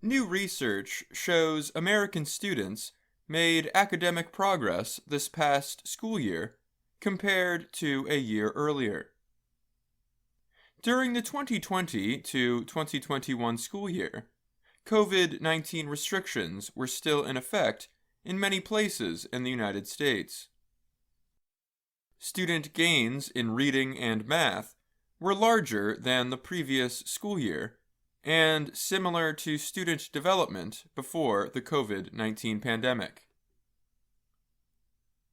New research shows American students made academic progress this past school year compared to a year earlier. During the 2020 to 2021 school year, COVID-19 restrictions were still in effect in many places in the United States. Student gains in reading and math were larger than the previous school year and similar to student development before the COVID-19 pandemic.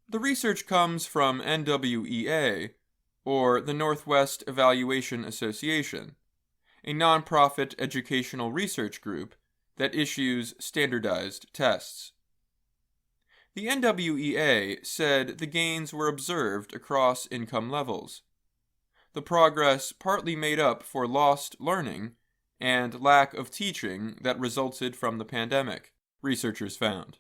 The research comes from NWEA, or the Northwest Evaluation Association, a nonprofit educational research group that issues standardized tests. The NWEA said the gains were observed across income levels. The progress partly made up for lost learning and lack of teaching that resulted from the pandemic, researchers found.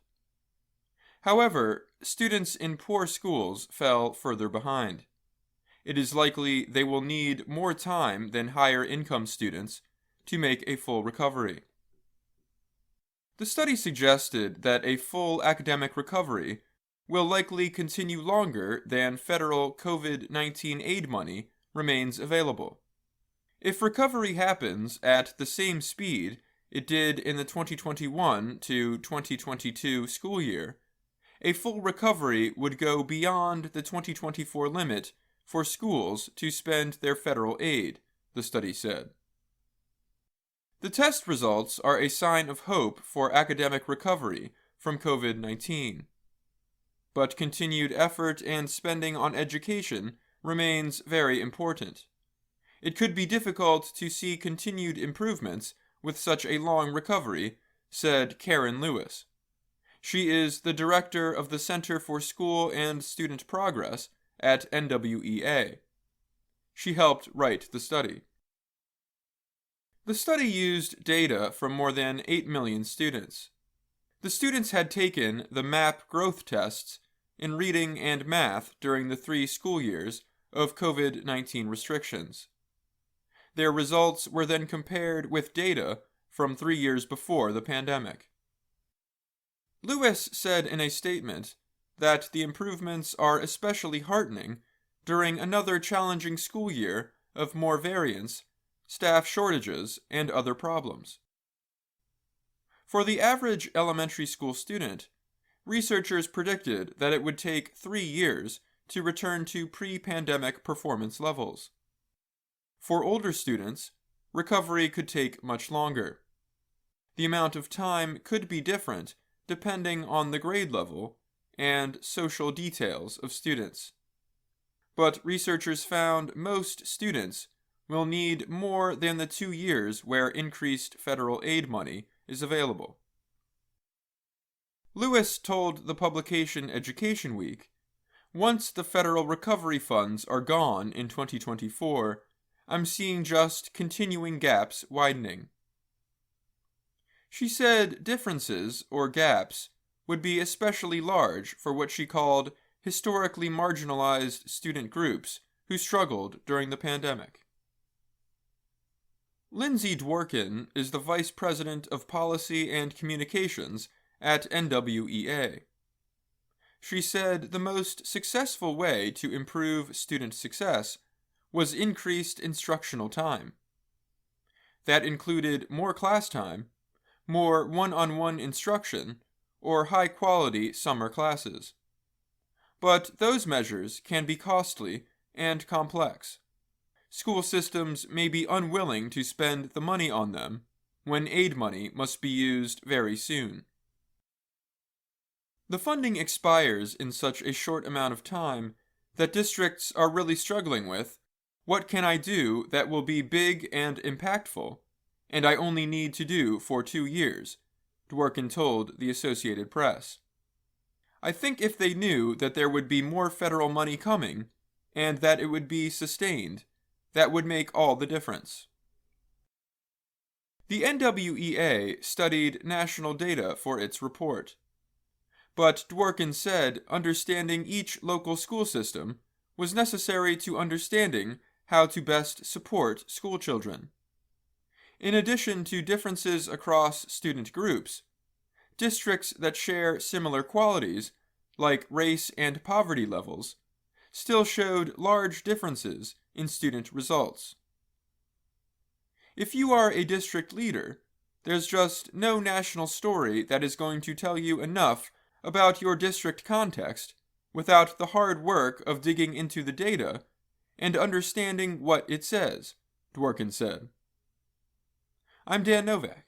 However, students in poor schools fell further behind. It is likely they will need more time than higher income students to make a full recovery. The study suggested that a full academic recovery will likely continue longer than federal COVID-19 aid money remains available. If recovery happens at the same speed it did in the 2021 to 2022 school year, a full recovery would go beyond the 2024 limit for schools to spend their federal aid, the study said. The test results are a sign of hope for academic recovery from COVID-19. But continued effort and spending on education remains very important. It could be difficult to see continued improvements with such a long recovery, said Karen Lewis. She is the director of the Center for School and Student Progress at NWEA. She helped write the study. The study used data from more than 8 million students. The students had taken the MAP growth tests in reading and math during the 3 school years of COVID-19 restrictions. Their results were then compared with data from 3 years before the pandemic. Lewis said in a statement that the improvements are especially heartening during another challenging school year of more variance, staff shortages, and other problems. For the average elementary school student, researchers predicted that it would take 3 years to return to pre-pandemic performance levels. For older students, recovery could take much longer. The amount of time could be different depending on the grade level and social details of students. But researchers found most students will need more than the 2 years where increased federal aid money is available. Lewis told the publication Education Week, "Once the federal recovery funds are gone in 2024, I'm seeing just continuing gaps widening." She said differences, or gaps, would be especially large for what she called historically marginalized student groups who struggled during the pandemic. Lindsay Dworkin is the Vice President of Policy and Communications at NWEA. She said the most successful way to improve student success was increased instructional time. That included more class time, more one-on-one instruction, or high-quality summer classes. But those measures can be costly and complex. School systems may be unwilling to spend the money on them when aid money must be used very soon. The funding expires in such a short amount of time that districts are really struggling with, what can I do that will be big and impactful, and I only need to do for 2 years, Dworkin told the Associated Press. I think if they knew that there would be more federal money coming, and that it would be sustained, that would make all the difference. The NWEA studied national data for its report. But Dworkin said understanding each local school system was necessary to understanding how to best support school children. In addition to differences across student groups, districts that share similar qualities, like race and poverty levels, still showed large differences in student results. If you are a district leader, there's just no national story that is going to tell you enough about your district context without the hard work of digging into the data and understanding what it says, Dworkin said. I'm Dan Novak.